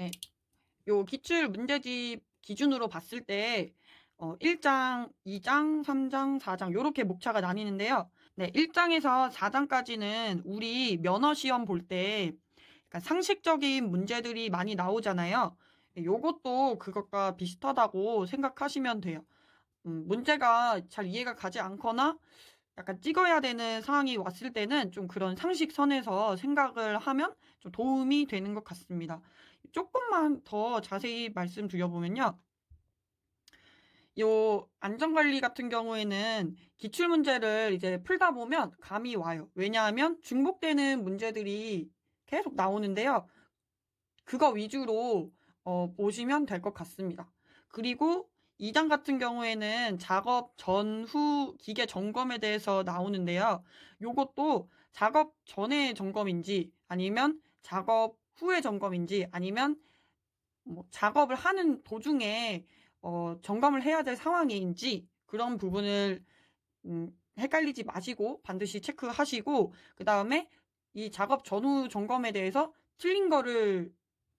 네. 요 기출 문제집 기준으로 봤을 때 1 장, 2 장, 3 장, 4장 요렇게 목차가 나뉘는데요. 네, 1 장에서 4 장까지는 우리 면허 시험 볼 때 그러니까 상식적인 문제들이 많이 나오잖아요. 예, 요것도 그것과 비슷하다고 생각하시면 돼요. 문제가 잘 이해가 가지 않거나 약간 찍어야 되는 상황이 왔을 때는 좀 그런 상식선에서 생각을 하면 좀 도움이 되는 것 같습니다. 쪼끔만 더 자세히 말씀드려 보면요. 요 안전관리 같은 경우에는 기출 문제를 이제 풀다 보면 감이 와요. 왜냐하면 중복되는 문제들이 계속 나오는데요. 그거 위주로 보시면 될 것 같습니다. 그리고 2장 같은 경우에는 작업 전후 기계 점검에 대해서 나오는데요. 요것도 작업 전의 점검인지 아니면 작업 후의 점검인지 아니면 뭐 작업을 하는 도중에 점검을 해야 될 상황인지 그런 부분을 헷갈리지 마시고 반드시 체크하시고, 그다음에 이 작업 전후 점검에 대해서 틀린 거를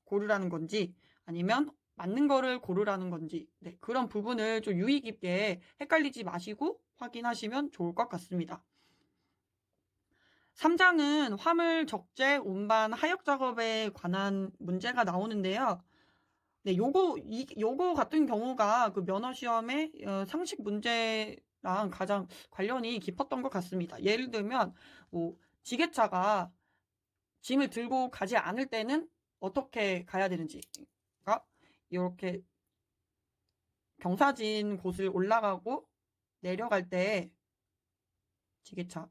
고르라는 건지 아니면 맞는 거를 고르라는 건지, 네, 그런 부분을 좀 유의 깊게 헷갈리지 마시고 확인하시면 좋을 것 같습니다. 3 장은 화물 적재 운반 하역 작업에 관한 문제가 나오는데요. 네, 요거 같은 경우가 그 면허 시험의 상식 문제랑 가장 관련이 깊었던 것 같습니다. 예를 들면 뭐 지게차가 짐을 들고 가지 않을 때는 어떻게 가야 되는지, 그러니까 요렇게 경사진 곳을 올라가고 내려갈 때 지게차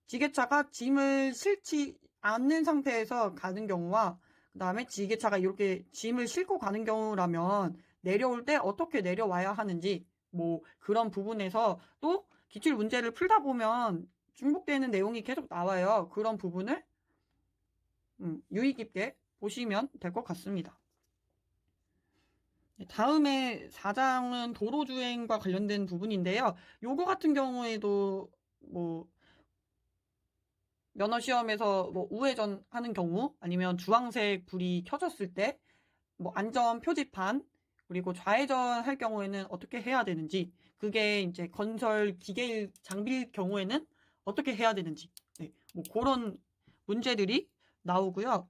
지게차가 짐을 실지 않는 상태에서 가는 경우와 그다음에 지게차가 이렇게 짐을 싣고 가는 경우라면 내려올 때 어떻게 내려와야 하는지, 뭐 그런 부분에서 또 기출 문제를 풀다 보면 중복되는 내용이 계속 나와요. 그런 부분을 유의 깊게 보시면 될 것 같습니다. 네, 다음에 4 장은 도로주행과 관련된 부분인데요. 요거 같은 경우에도 뭐 면허 시험에서 뭐 우회전하는 경우 아니면 주황색 불이 켜졌을 때 뭐 안전 표지판, 그리고 좌회전할 경우에는 어떻게 해야 되는지, 그게 인제 건설 기계일 장비일 경우에는 어떻게 해야 되는지, 네, 뭐 고런 문제들이 나오고요.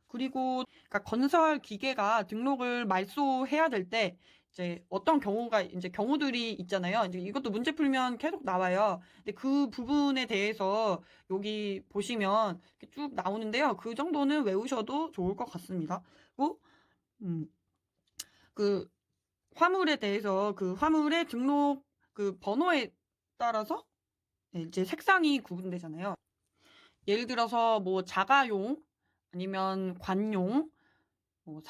그리고 그러니까 건설 기계가 등록을 말소해야 될 때 이제 어떤 경우가 인제 경우들이 있잖아요. 인제 이것도 문제 풀면 계속 나와요. 근데 그 부분에 대해서 여기 보시면 이렇게 쭉 나오는데요. 그 정도는 외우셔도 좋을 것 같습니다. 그리고 음 그 화물에 대해서 그 화물의 등록 그 번호에 따라서 예 이제 색상이 구분되잖아요. 예를 들어서 뭐 자가용 아니면 관용, 뭐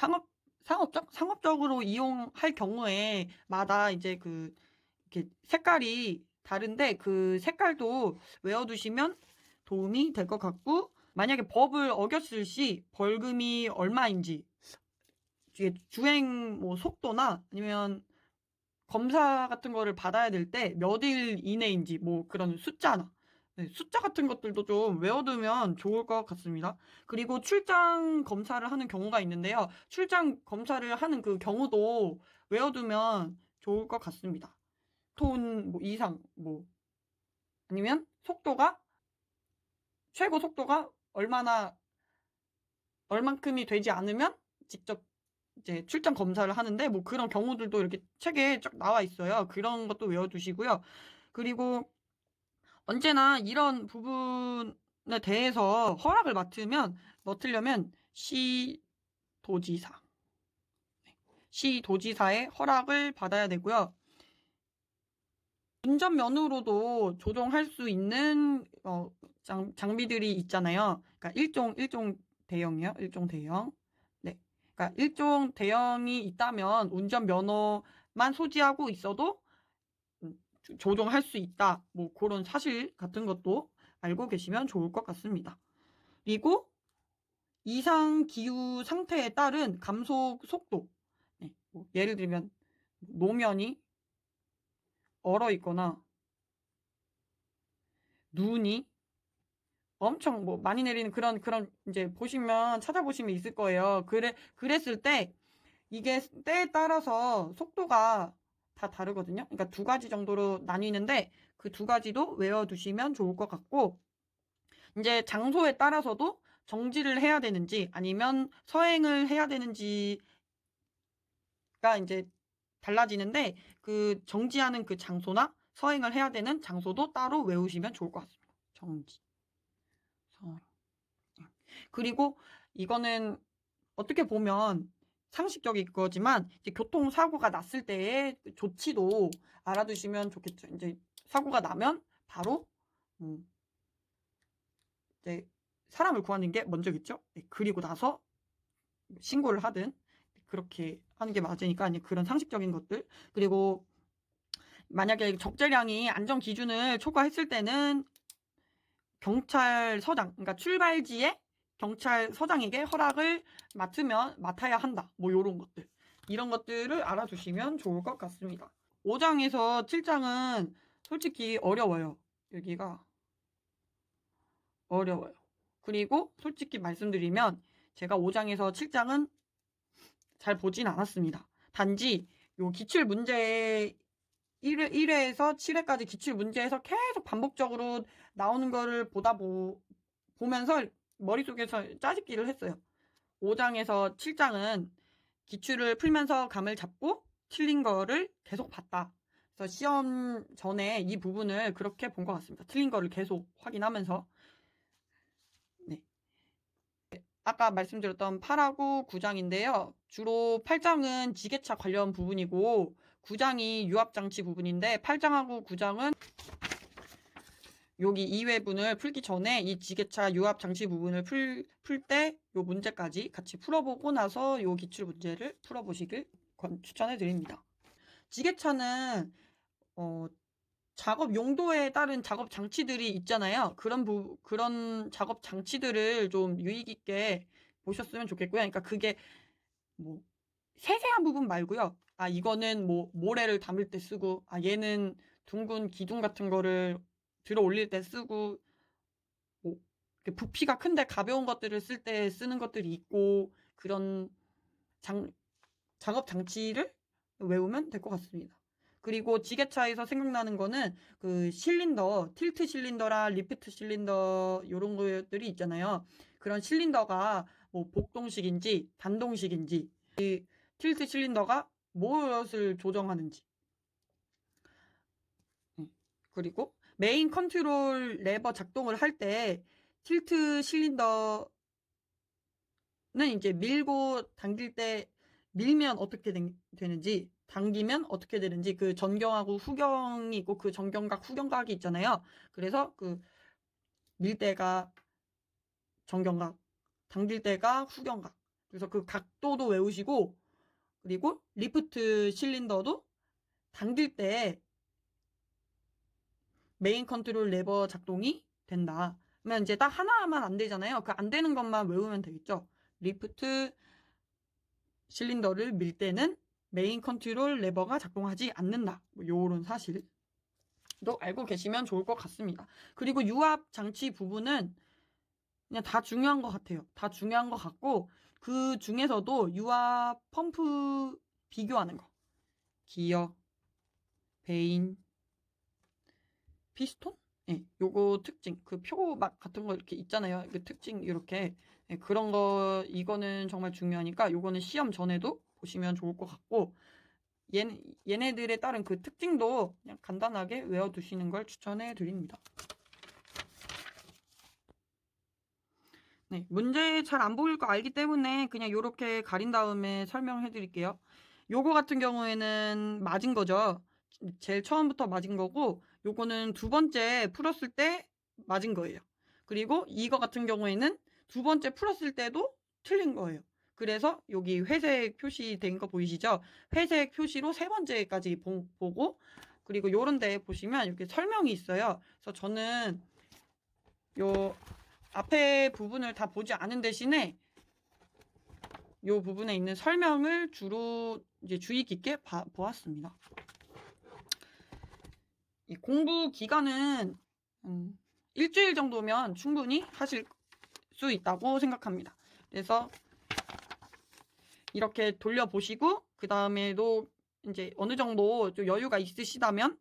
상업적으로 이용할 경우에 마다 이제 그 이렇게 색깔이 다른데 그 색깔도 외워 두시면 도움이 될 것 같고, 만약에 법을 어겼을 시 벌금이 얼마인지, 뒤에 주행 뭐 속도나 아니면 검사 같은 거를 받아야 될 때 몇 일 이내인지 뭐 그런 숫자나, 네, 숫자 같은 것들도 좀 외워두면 좋을 것 같습니다. 그리고 출장 검사를 하는 경우가 있는데요. 출장 검사를 하는 그 경우도 외워두면 좋을 것 같습니다. 톤 뭐 이상 뭐 아니면 속도가 최고 속도가 얼만큼이 되지 않으면 직접 이제 출장 검사를 하는데 뭐 그런 경우들도 이렇게 책에 쫙 나와 있어요. 그런 것도 외워 두시고요. 그리고 언제나 이런 부분에 대해서 허락을 맡으려면 시도지사, 시도지사의 허락을 받아야 되고요. 운전면허로도 조종할 수 있는 장비들이 있잖아요. 그러니까 일종 대형이요. 일종 대형. 네. 그러니까 일종 대형이 있다면 운전면허만 소지하고 있어도 조종할 수 있다. 뭐 고런 사실 같은 것도 알고 계시면 좋을 것 같습니다. 그리고 이상 기후 상태에 따른 감속 속도. 네. 뭐 예를 들면 노면이 얼어 있거나 눈이 엄청 뭐 많이 내리는 그런 이제 보시면 찾아보시면 있을 거예요. 그랬을 때 이게 때에 따라서 속도가 다 다르거든요. 그러니까 두 가지 정도로 나뉘는데 그 두 가지도 외워두시면 좋을 것 같고, 이제 장소에 따라서도 정지를 해야 되는지 아니면 서행을 해야 되는지가 이제 달라지는데, 그 정지하는 그 장소나 서행을 해야 되는 장소도 따로 외우시면 좋을 것 같습니다. 정지, 서행. 그리고 이거는 어떻게 보면 상식적인 거지만 이제 교통사고가 났을 때의 조치도 알아두시면 좋겠죠. 이제 사고가 나면 바로 이제 사람을 구하는 게 먼저겠죠. 네, 그리고 나서 신고를 하든 그렇게 하는 게 맞으니까 그런 상식적인 것들. 그리고 만약에 적재량이 안전 기준을 초과했을 때는 경찰서장, 그러니까 출발지에 경찰서장에게 허락을 맡아야 한다. 뭐 요런 것들. 이런 것들을 알아두시면 좋을 것 같습니다. 5장에서 7장은 솔직히 어려워요. 여기가 어려워요. 그리고 솔직히 말씀드리면 제가 5장에서 7장은 잘 보진 않았습니다. 단지 요 기출 문제 1회에서 7회까지 기출 문제에서 계속 반복적으로 나오는 거를 보면서 머릿속에서 짜집기를 했어요. 5장에서 7장은 기출을 풀면서 감을 잡고 틀린 거를 계속 봤다. 그래서 시험 전에 이 부분을 그렇게 본 것 같습니다. 틀린 거를 계속 확인하면서. 네. 아까 말씀드렸던 8하고 9장인데요. 주로 8장은 지게차 관련 부분이고 9장이 유압장치 부분인데 8장하고 9장은 여기 2회분을 풀기 전에 이 지게차 유압장치 부분을 풀 때 요 문제까지 같이 풀어보고 나서 요 기출 문제를 풀어보시길 추천해 드립니다. 지게차는 작업 용도에 따른 작업 장치들이 있잖아요. 그런 작업 장치들을 좀 유익 있게 보셨으면 좋겠고요. 그러니까 그게 뭐 세세한 부분 말고요. 아, 이거는 뭐 모래를 담을 때 쓰고, 아, 얘는 둥근 기둥 같은 거를 들어 올릴 때 쓰고, 뭐 부피가 큰데 가벼운 것들을 쓸 때 쓰는 것들이 있고, 그런 작업 장치를 외우면 될 것 같습니다. 그리고 지게차에서 생각나는 거는 그 실린더, 틸트 실린더랑 리프트 실린더 요런 것들이 있잖아요. 그런 실린더가 뭐 복동식인지 단동식인지, 이 틸트 실린더가 무엇을 조정하는지, 그리고 메인 컨트롤 레버 작동을 할 때 틸트 실린더는 이제 밀고 당길 때 밀면 어떻게 되는지, 당기면 어떻게 되는지, 그 전경하고 후경이 있고 그 전경각 후경각이 있잖아요. 그래서 그 밀 때가 전경각, 당길 때가 후경각. 그래서 그 각도도 외우시고, 그리고 리프트 실린더도 당길 때 메인 컨트롤 레버 작동이 된다. 그러면 이제 딱 하나만 안 되잖아요. 그 안 되는 것만 외우면 되겠죠. 리프트 실린더를 밀 때는 메인 컨트롤 레버가 작동하지 않는다. 뭐 요런 사실도 알고 계시면 좋을 것 같습니다. 그리고 유압 장치 부분은 그냥 다 중요한 것 같아요. 다 중요한 것 같고, 그 중에서도 유압 펌프 비교하는 거. 기어, 베인, 피스톤? 예, 요거 특징, 그 표막 같은 거 이렇게 있잖아요. 그 특징 이렇게. 예, 그런 거, 이거는 정말 중요하니까 요거는 시험 전에도 보시면 좋을 것 같고, 얘네들에 따른 그 특징도 그냥 간단하게 외워두시는 걸 추천해 드립니다. 네, 문제 잘 안 보일 거 알기 때문에 그냥 요렇게 가린 다음에 설명해 드릴게요. 요거 같은 경우에는 맞은 거죠. 제일 처음부터 맞은 거고, 요거는 두 번째 풀었을 때 맞은 거예요. 그리고 이거 같은 경우에는 두 번째 풀었을 때도 틀린 거예요. 그래서 여기 회색 표시된 거 보이시죠? 회색 표시로 세 번째까지 보고, 그리고 요런 데 보시면 이렇게 설명이 있어요. 그래서 저는 요 앞에 부분을 다 보지 않은 대신에 요 부분에 있는 설명을 주로 이제 주의 깊게 보았습니다. 이 공부 기간은 일주일 정도면 충분히 하실 수 있다고 생각합니다. 그래서 이렇게 돌려보시고 그 다음에도 이제 어느 정도 좀 여유가 있으시다면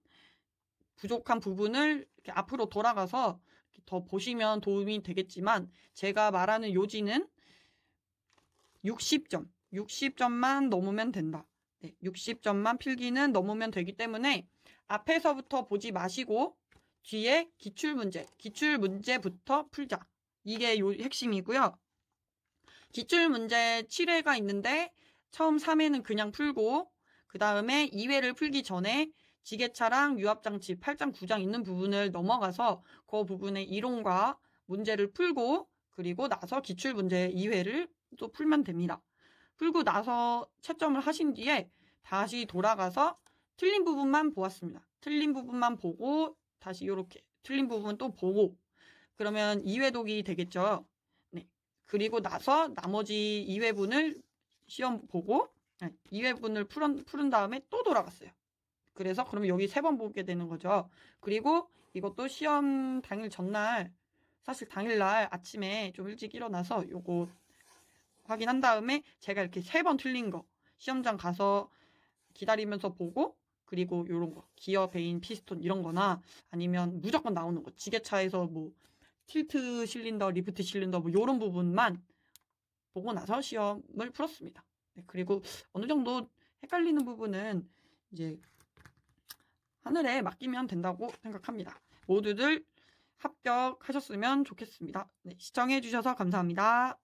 부족한 부분을 이렇게 앞으로 돌아가서 더 보시면 도움이 되겠지만, 제가 말하는 요지는 60점만 넘으면 된다. 네, 60점만 필기는 넘으면 되기 때문에 앞에서부터 보지 마시고 뒤에 기출문제부터 풀자. 이게 핵심이고요. 기출문제 7회가 있는데 처음 3회는 그냥 풀고 그 다음에 2회를 풀기 전에 지게차랑 유압장치 8장, 9장 있는 부분을 넘어가서 그 부분의 이론과 문제를 풀고 그리고 나서 기출문제 2회를 또 풀면 됩니다. 풀고 나서 채점을 하신 뒤에 다시 돌아가서 틀린 부분만 보았습니다. 틀린 부분만 보고 다시 이렇게 틀린 부분 또 보고 그러면 2회독이 되겠죠. 네. 그리고 나서 나머지 2회분을 시험 보고 2회분을 푸른 다음에 또 돌아갔어요. 그래서 그러면 여기 3번 보게 되는 거죠. 그리고 이것도 시험 당일 전날, 사실 당일날 아침에 좀 일찍 일어나서 요거 확인한 다음에 제가 이렇게 3번 틀린 거 시험장 가서 기다리면서 보고, 그리고 요런 거 기어, 베인, 피스톤 이런 거나 아니면 무조건 나오는 거 지게차에서 뭐 틸트 실린더, 리프트 실린더 뭐 요런 부분만 보고 나서 시험을 풀었습니다. 네, 그리고 어느 정도 헷갈리는 부분은 이제 하늘에 맡기면 된다고 생각합니다. 모두들 합격하셨으면 좋겠습니다. 네, 시청해주셔서 감사합니다.